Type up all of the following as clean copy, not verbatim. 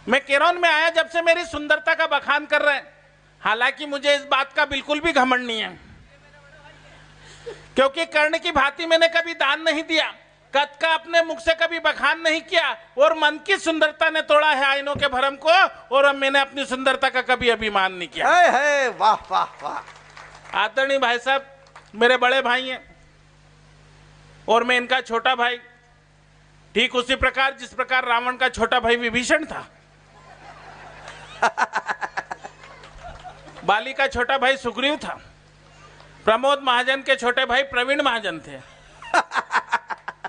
मैं केरौन में आया जब से मेरी सुंदरता का बखान कर रहे हैं। हालांकि मुझे इस बात का बिल्कुल भी घमंड नहीं है, क्योंकि कर्ण की भांति मैंने कभी दान नहीं दिया, कद का अपने मुख से कभी बखान नहीं किया, और मन की सुंदरता ने तोड़ा है आईनों के भरम को, और अब मैंने अपनी सुंदरता का कभी अभिमान नहीं किया। है वाह वाह वाह। आदरणीय भाई साहब मेरे बड़े भाई हैं और मैं इनका छोटा भाई, ठीक उसी प्रकार जिस प्रकार रावण का छोटा भाई विभीषण था, बाली का छोटा भाई सुग्रीव था, प्रमोद महाजन के छोटे भाई प्रवीण महाजन थे,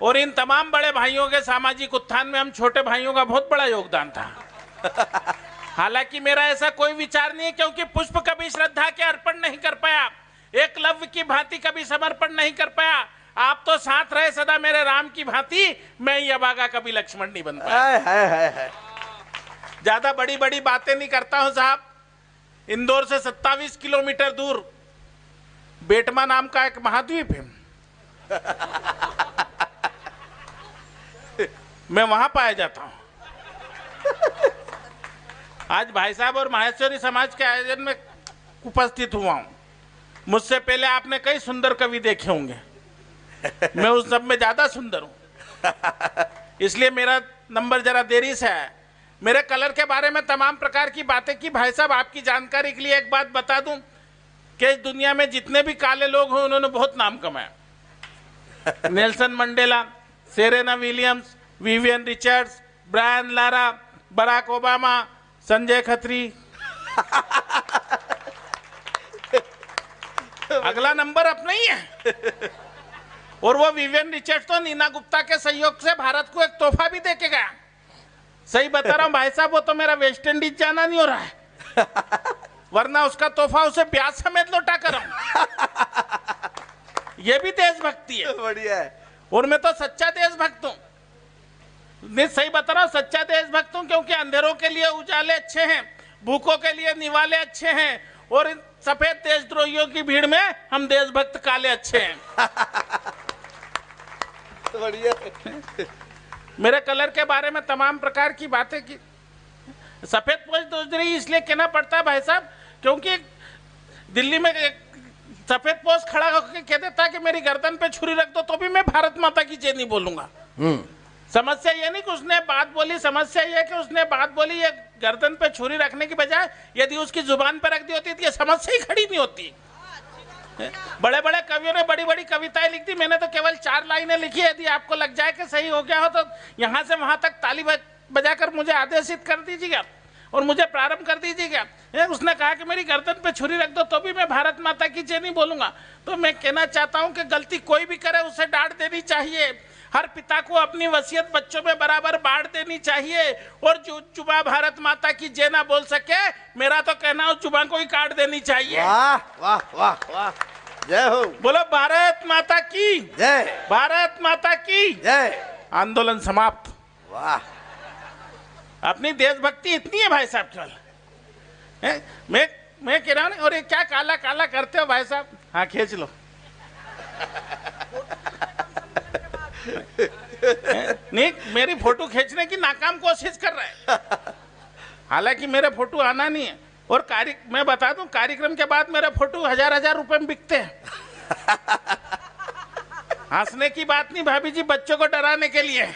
और इन तमाम बड़े भाइयों के सामाजिक उत्थान में हम छोटे भाइयों का बहुत बड़ा योगदान था। हालांकि मेरा ऐसा कोई विचार नहीं है, क्योंकि पुष्प कभी श्रद्धा के अर्पण नहीं कर पाया, एकलव्य की भांति कभी समर्पण नहीं कर पाया। आप तो साथ रहे सदा मेरे राम की भांति, मैं ये अभागा कभी लक्ष्मण नहीं बन पाया। है। ज्यादा बड़ी बड़ी बातें नहीं करता हूं साहब। इंदौर से 27 किलोमीटर दूर बेटमा नाम का एक महाद्वीप है, मैं वहां पाया जाता हूं। आज भाई साहब और माहेश्वरी समाज के आयोजन में उपस्थित हुआ हूं। मुझसे पहले आपने कई सुंदर कवि देखे होंगे, मैं उस सब में ज्यादा सुंदर हूं, इसलिए मेरा नंबर जरा देरी से है। मेरे कलर के बारे में तमाम प्रकार की बातें की। भाई साहब आपकी जानकारी के लिए एक बात बता दूं कि इस दुनिया में जितने भी काले लोग हैं उन्होंने बहुत नाम कमाया। Nelson Mandela, Serena Williams, Vivian Richards, Brian Lara, Barack Obama, Sanjay Khatri. अगला नंबर अपना ही है। और वो विवियन रिचर्ड्स तो नीना गुप्ता के सहयोग से भारत को एक तोहफा भी देके गया। सही बता रहा हूं भाई साहब, वो तो मेरा वेस्ट इंडीज जाना नहीं हो रहा है, वरना उसका तोहफा उसे ब्याज समेत लौटा कर ये भी देशभक्ति है। बढ़िया है। और मैं तो सच्चा देशभक्त हूं, नहीं सही बता रहा हूं, सच्चा देशभक्त हूं, क्योंकि अंधेरों के लिए उजाले अच्छे हैं, भूखों के लिए निवाले अच्छे हैं, और इन सफेद देशद्रोहियों की भीड़ में हम देशभक्त काले अच्छे हैं। बढ़िया। मेरे कलर के बारे में तमाम प्रकार की बातें की। सफेद पोश दोजरी इसलिए कहना पड़ता है भाई साहब, क्योंकि दिल्ली में सफेद पोश खड़ा होकर कह देता कि मेरी गर्दन पे छुरी रख दो तो भी मैं भारत माता की जय नहीं बोलूंगा। समस्या ये नहीं कि उसने बात बोली, समस्या ये कि उसने बात बोली, ये गर्दन पे छुरी रखने की बजाय यदि उसकी जुबान पे रख दी होती तो ये समस्या ही खड़ी नहीं होती। बड़े बड़े कवियों ने बड़ी बड़ी कविताएं लिख दी, मैंने तो केवल 4 लाइनें लिखी। यदि आपको लग जाए कि सही हो गया हो तो यहाँ से वहां तक ताली बजाकर मुझे आदेशित कर दीजिएगा और मुझे प्रारंभ कर दीजिएगा। उसने कहा कि मेरी गर्दन पे छुरी रख दो तो भी मैं भारत माता की जय नहीं बोलूंगा। तो मैं कहना चाहता हूं कि गलती कोई भी करे उसे डांट देनी चाहिए। हर पिता को अपनी वसीयत बच्चों में बराबर बांट देनी चाहिए, और जो जुबान भारत माता की जय ना बोल सके, मेरा तो कहना है उस जुबान को ही काट देनी चाहिए। वाह वाह वाह वाह, जय हो। बोलो भारत माता की जय, भारत माता की जय। आंदोलन समाप्त। वाह, अपनी देशभक्ति इतनी है भाई साहब। चल मैं कह रहा हूँ, और ये क्या काला काला करते हो भाई साहब? हाँ खींच लो। नहीं, मेरी फोटो खींचने की नाकाम कोशिश कर रहे हैं। हालांकि मेरे फोटो आना नहीं है, और मैं बता दूं कार्यक्रम के बाद मेरे फोटो 1000 रुपए में बिकते हैं। हंसने की बात नहीं भाभी जी, बच्चों को डराने के लिए।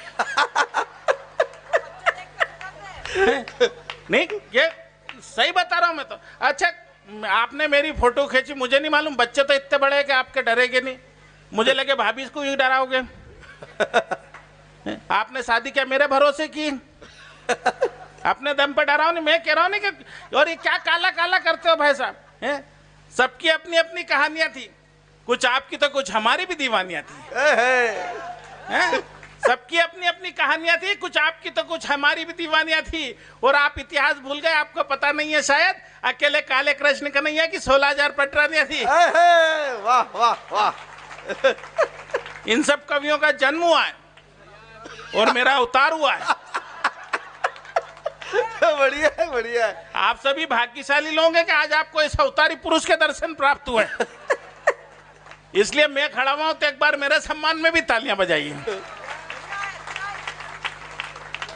नहीं ये सही बता रहा हूं मैं तो। अच्छा आपने मेरी फोटो खींची, मुझे नहीं मालूम, बच्चे तो इतने बड़े हैं कि आपके डरेंगे नहीं। मुझे लगे भाभी इसको ही डराओगे। आपने शादी क्या मेरे भरोसे की? अपने दम पर डराओ नहीं। मैं कह रहा हूं नहीं कि और ये क्या काला काला करते हो भाई साहब? सबकी अपनी अपनी कहानियां थी, कुछ आपकी तो कुछ हमारी भी दीवानियां थी। सबकी अपनी अपनी कहानियां थी, कुछ आपकी तो कुछ हमारी भी दीवानियां थी। और आप इतिहास भूल गए, आपको पता नहीं है शायद अकेले काले कृष्ण कन्हैया की 16,000 पटरानियां थी। वाह वाह वाह। इन सब कवियों का जन्म हुआ है और मेरा अवतार हुआ है। बढ़िया है, बढ़िया है। आप सभी भाग्यशाली लोग हैं कि आज आपको इस अवतारी पुरुष के दर्शन प्राप्त हुए। इसलिए मैं खड़ा हुआ हूं तो एक बार मेरे सम्मान में भी तालियां बजाइए।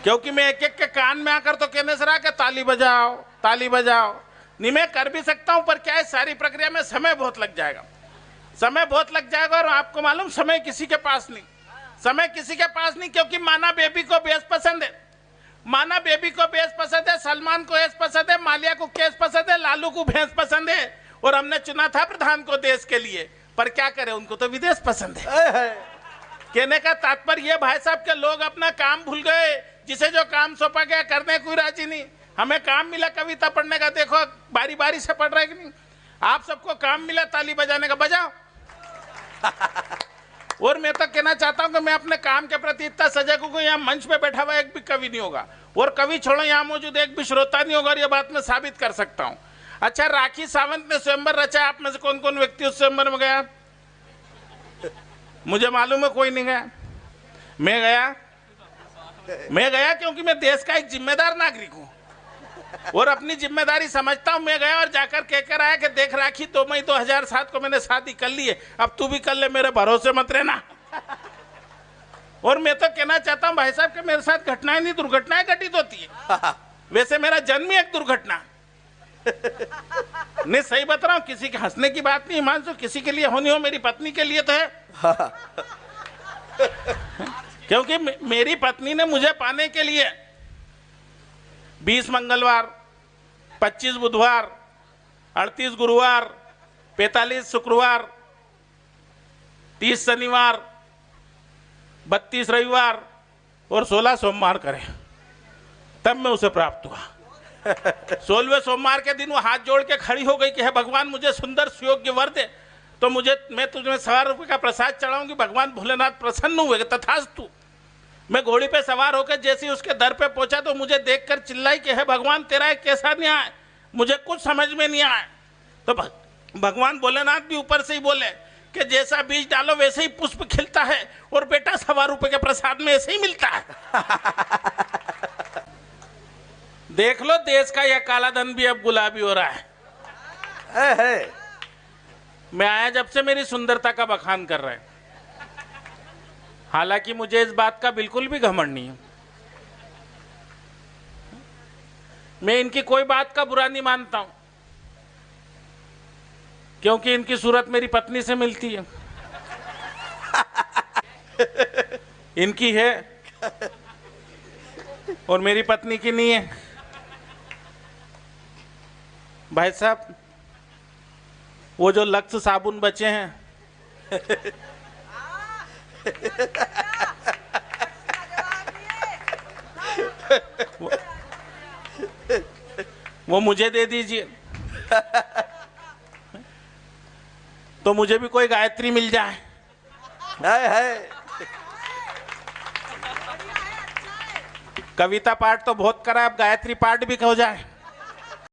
क्योंकि मैं एक एक के कान में आकर तो कहने से रहा कि ताली बजाओ ताली बजाओ। नहीं, मैं कर भी सकता हूं, पर क्या है, सारी प्रक्रिया में समय बहुत लग जाएगा, समय बहुत लग जाएगा। और आपको मालूम, समय किसी के पास नहीं, समय किसी के पास नहीं, क्योंकि माना बेबी को बेस पसंद है, माना बेबी को बेस पसंद है, सलमान को एस पसंद है, मालिया को केस पसंद है, लालू को भैंस पसंद है, और हमने चुना था प्रधान को देश के लिए, पर क्या करें, उनको तो विदेश पसंद है। कहने का तात्पर्य ये भाई साहब के लोग अपना काम भूल गए, जिसे जो काम सौंपा गया करने कोई राजी नहीं। हमें काम मिला कविता पढ़ने का, देखो बारी बारी से पढ़ रहे कि नहीं। आप सबको काम मिला ताली बजाने का, बजाओ। और मैं तो कहना चाहता हूं कि मैं अपने काम के प्रति इतना सजग हूं कि यहाँ मंच पे बैठा हुआ एक भी कवि नहीं होगा, और कवि छोड़ो यहाँ मौजूद एक भी श्रोता नहीं होगा, और ये बात मैं साबित कर सकता हूं। अच्छा, राखी सावंत ने स्वयंवर रचा, आप में से कौन कौन व्यक्ति उस स्वयंवर में गया? मुझे मालूम है कोई नहीं गया। मैं गया क्योंकि मैं देश का एक जिम्मेदार नागरिक हूं और अपनी जिम्मेदारी समझता हूं। मैं गया और जाकर कहकर आया कि देख राखी, 2 मई 2007 को मैंने शादी कर ली है, अब तू भी कर ले, मेरे भरोसे मत रहना। और मैं तो कहना चाहता हूं भाई साहब कि मेरे साथ घटनाएं नहीं, दुर्घटनाएं घटित होती है। वैसे मेरा जन्म ही एक दुर्घटना। नहीं, सही बता रहा हूं, किसी के हंसने की बात नहीं मानसो, किसी के लिए होनी हो, मेरी पत्नी के लिए तो है। क्योंकि मेरी पत्नी ने मुझे पाने के लिए 20 मंगलवार, 25 बुधवार, 38 गुरुवार, 45 शुक्रवार, 30 शनिवार, 32 रविवार और 16 सोमवार करे, तब मैं उसे प्राप्त हुआ। 16वें सोमवार के दिन वो हाथ जोड़ के खड़ी हो गई कि हे भगवान, मुझे सुंदर सुयोग्य वर दे, तो मैं तुझे 1,000 रुपये का प्रसाद चढ़ाऊंगी। भगवान भोलेनाथ प्रसन्न हुए, तथास्तु। मैं घोड़ी पे सवार होकर जैसे ही उसके दर पे पहुंचा तो मुझे देखकर चिल्लाई कि हे भगवान, तेरा एक कैसा न्याय, मुझे कुछ समझ में नहीं आया। तो भगवान भोलेनाथ भी ऊपर से ही बोले कि जैसा बीज डालो वैसे ही पुष्प खिलता है, और बेटा 1,000 रुपये के प्रसाद में ऐसे ही मिलता है। देख लो, देश का यह काला धन भी अब गुलाबी हो रहा है। मैं आया जब से मेरी सुंदरता का बखान कर रहे हैं, हालांकि मुझे इस बात का बिल्कुल भी घमंड नहीं है। मैं इनकी कोई बात का बुरा नहीं मानता हूं, क्योंकि इनकी सूरत मेरी पत्नी से मिलती है। इनकी है और मेरी पत्नी की नहीं है। भाई साहब, वो जो लक्स साबुन बचे हैं, वो मुझे दे दीजिए, तो मुझे भी कोई गायत्री मिल जाए। कविता पाठ तो बहुत करा, अब गायत्री पाठ भी हो जाए।